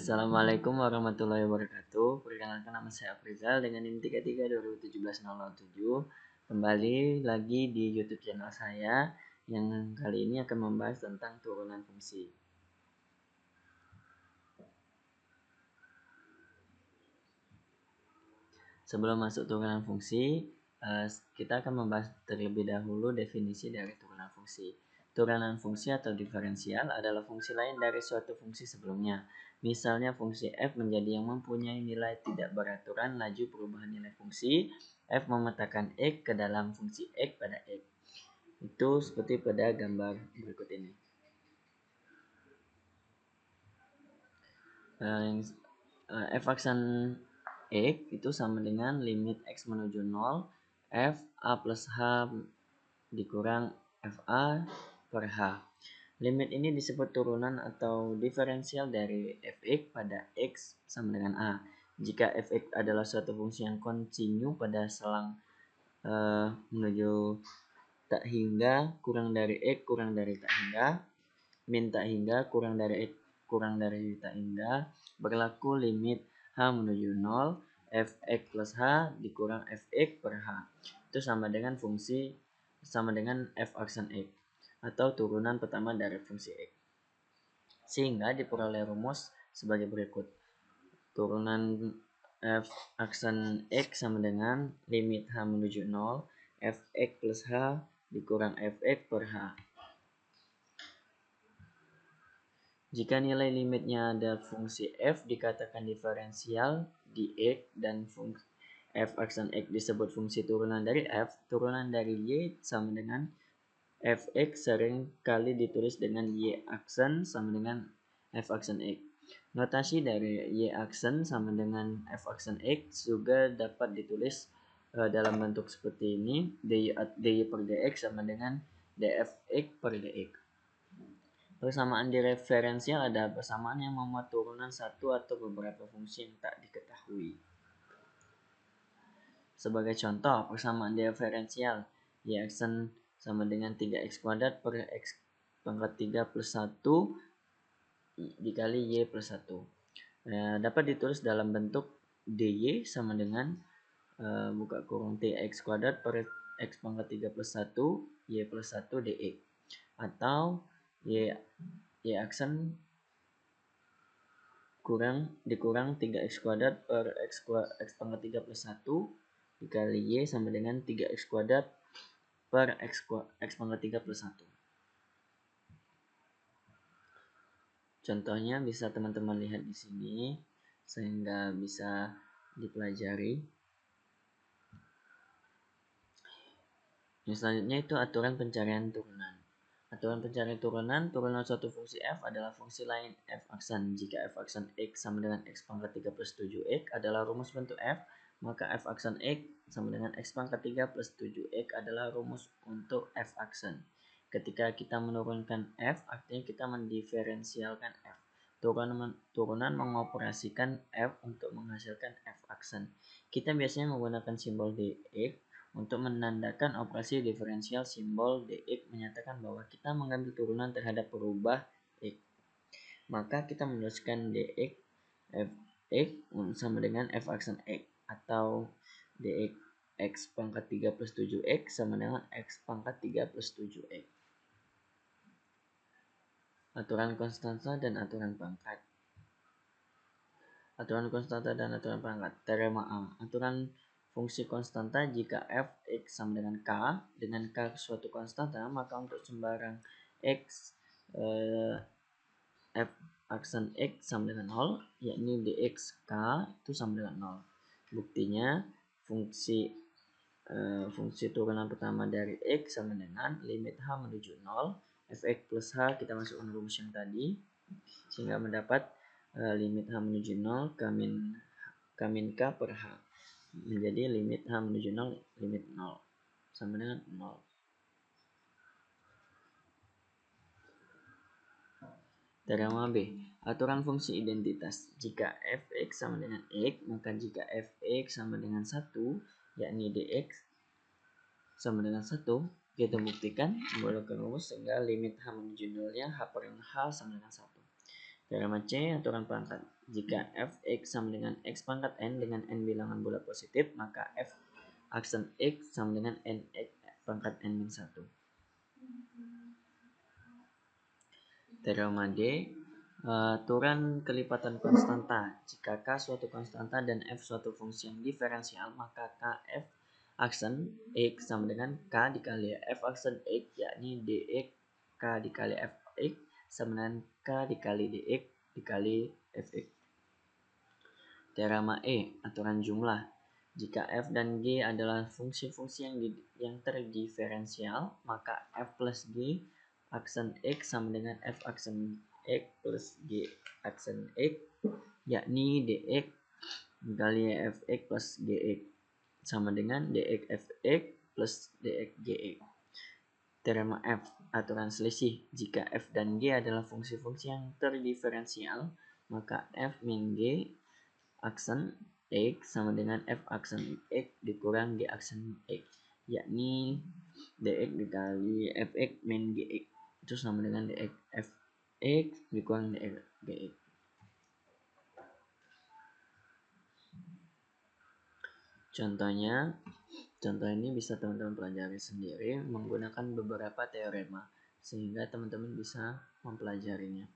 Assalamualaikum warahmatullahi wabarakatuh. Perkenalkan, nama saya Afrizal dengan NIM 33 2017 Kembali lagi di YouTube channel saya yang kali ini akan membahas tentang turunan fungsi. Sebelum masuk turunan fungsi, kita akan membahas terlebih dahulu definisi dari turunan fungsi. Turunan fungsi atau diferensial adalah fungsi lain dari suatu fungsi sebelumnya. Misalnya fungsi f menjadi yang mempunyai nilai tidak beraturan laju perubahan nilai fungsi f memetakan x ke dalam fungsi x pada x. Itu seperti pada gambar berikut ini. F aksen x itu sama dengan limit x menuju 0 f a plus h dikurang fa per h. Limit ini disebut turunan atau diferensial dari fx pada x sama dengan a. Jika fx adalah suatu fungsi yang kontinu pada selang menuju tak hingga kurang dari x kurang dari tak hingga min tak hingga kurang dari x kurang dari tak hingga, berlaku limit h menuju 0 fx plus h dikurang fx per h. Itu sama dengan f aksen x atau turunan pertama dari fungsi x. Sehingga diperoleh rumus sebagai berikut. Turunan f aksen x sama dengan limit h menuju 0 fx plus h dikurang fx per h. Jika nilai limitnya ada fungsi f dikatakan diferensial di x dan fungsi f aksen x disebut fungsi turunan dari f, turunan dari y sama dengan fx sering kali ditulis dengan y aksen sama dengan f aksen x. Notasi dari y aksen sama dengan f aksen x juga dapat ditulis dalam bentuk seperti ini, dy per dx sama dengan dfx per dx. Persamaan diferensial ada persamaan yang memuat turunan satu atau beberapa fungsi yang tak diketahui. Sebagai contoh, persamaan diferensial y aksen sama dengan 3x kuadrat per x pangkat 3 plus 1 dikali y plus 1. Dapat ditulis dalam bentuk dy sama dengan buka kurung tx kuadrat per x pangkat 3 plus 1 y plus 1 dx. Atau y aksen dikurang 3x kuadrat per x pangkat 3 plus 1 dikali y sama dengan 3x kuadrat per x pangkat 3 plus 1. Contohnya bisa teman-teman lihat di sini sehingga bisa dipelajari. Yang selanjutnya itu aturan pencarian turunan. Aturan pencarian turunan suatu fungsi f adalah fungsi lain f aksen. Jika f aksen x sama dengan x pangkat 3 plus 7x adalah rumus bentuk f, maka f aksen x sama dengan x pangkat 3 plus 7x adalah rumus untuk f aksen. Ketika kita menurunkan f, artinya kita mendiferensialkan f. Turunan mengoperasikan f untuk menghasilkan f aksen. Kita biasanya menggunakan simbol dx untuk menandakan operasi diferensial. Simbol dx menyatakan bahwa kita mengambil turunan terhadap perubah x. Maka kita menuliskan dx fx sama dengan f aksen x atau dx x pangkat 3 plus 7x sama dengan x pangkat 3 plus 7x. Aturan konstanta dan aturan pangkat. Aturan konstanta dan aturan pangkat. Teorema A. Aturan fungsi konstanta jika f x sama dengan k, dengan k suatu konstanta, maka untuk sembarang x f aksen x sama dengan 0, yakni dx k itu sama dengan 0. Buktinya fungsi turunan pertama dari x sama dengan limit h menuju 0 fx plus h, kita masukkan rumus yang tadi sehingga mendapat limit h menuju 0 kamin k per h menjadi limit h menuju 0 limit 0 sama dengan 0. Teorema B. Aturan fungsi identitas. Jika fx sama dengan x, maka jika fx sama dengan 1, yakni dx sama dengan 1, kita buktikan menggunakan rumus sehingga limit h menuju 0 nya h per h sama dengan 1. Teorema C, aturan perangkat. Jika fx sama dengan x pangkat n dengan n bilangan bulat positif, maka f aksen x sama dengan n x pangkat n-1. Teorema D, aturan kelipatan konstanta. Jika K suatu konstanta dan F suatu fungsi yang diferensial, maka Kf aksen X sama dengan K dikali F aksen X, yakni dx K dikali Fx sama dengan K dikali dx dikali Fx. Teorema E, aturan jumlah. Jika F dan G adalah fungsi-fungsi yang terdiferensial, maka F plus G aksen X sama dengan F aksen X plus G aksen X, yakni dx dikali Fx plus Gx sama dengan dx Fx plus dx Gx. Teorema F, aturan selisih. Jika F dan G adalah fungsi-fungsi yang terdiferensial, maka F min G aksen X sama dengan F aksen X dikurang G aksen X, yakni dx dikali Fx min Gx itu sama dengan dx Fx dikurang dx Gx. Contoh ini bisa teman-teman pelajari sendiri menggunakan beberapa teorema sehingga teman-teman bisa mempelajarinya.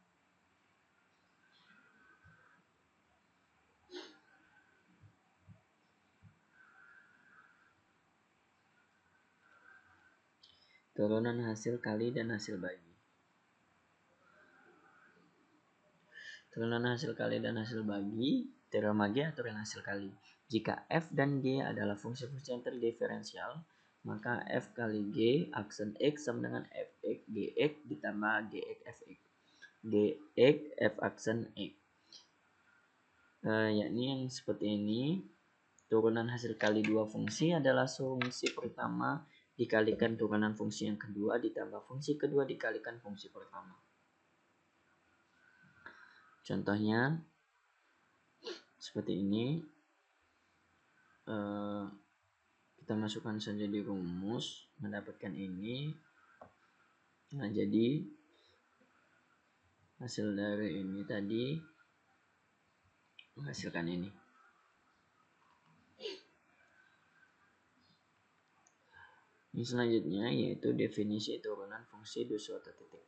Turunan hasil kali dan hasil bagi. Turunan hasil kali dan hasil bagi. Teorema G, aturan hasil kali. Jika F dan G adalah fungsi-fungsi yang terdiferensial, maka F kali G aksen X sama dengan Fx Gx ditambah Gx Fx. Gx F aksen X. Yakni yang seperti ini. Turunan hasil kali dua fungsi adalah fungsi pertama dikalikan turunan fungsi yang kedua ditambah fungsi kedua dikalikan fungsi pertama. Contohnya seperti ini. Kita masukkan saja di rumus, mendapatkan ini. Nah, jadi hasil dari ini tadi menghasilkan ini. Ini selanjutnya yaitu definisi turunan fungsi di suatu titik.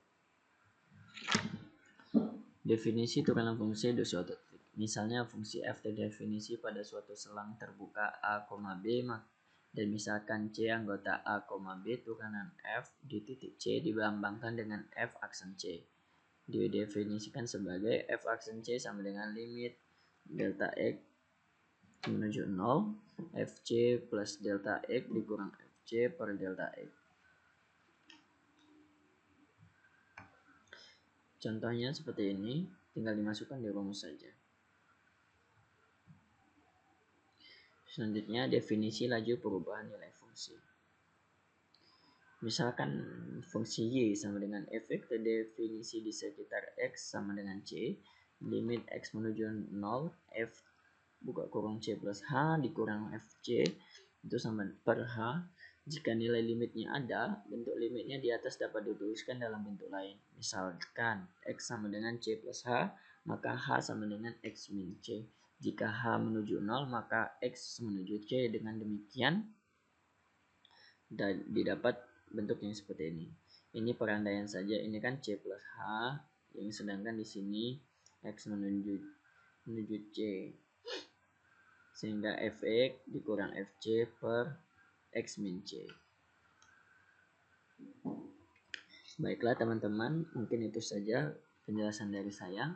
Definisi turunan fungsi di suatu titik. Misalnya fungsi f terdefinisi pada suatu selang terbuka a, b, dan misalkan c anggota a, b turunan f di titik c dilambangkan dengan f aksen c. Didefinisikan sebagai f aksen c sama dengan limit delta x menuju 0 fc plus delta x dikurang fc per delta x. Contohnya seperti ini, tinggal dimasukkan di rumus saja. Selanjutnya definisi laju perubahan nilai fungsi. Misalkan fungsi y sama dengan fx terdefinisi di sekitar x sama dengan c, limit x menuju 0 f buka kurung c plus h dikurang fc itu sama per h. Jika nilai limitnya ada, bentuk limitnya di atas dapat dituliskan dalam bentuk lain. Misalkan x sama dengan c plus h, maka h sama dengan x min c. Jika h menuju 0, maka x menuju c. Dengan demikian didapat bentuk yang seperti ini. Ini perandaian saja. Ini kan c plus h, yang sedangkan di sini x menuju c. Sehingga fx dikurang fc per x min c. Baiklah teman-teman, mungkin itu saja penjelasan dari saya.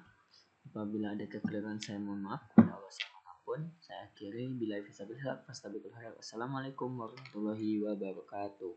Apabila ada kekeliruan saya mohon maaf kepada Allah siapapun. Saya akhiri bila bisa. Wassalamualaikum warahmatullahi wabarakatuh.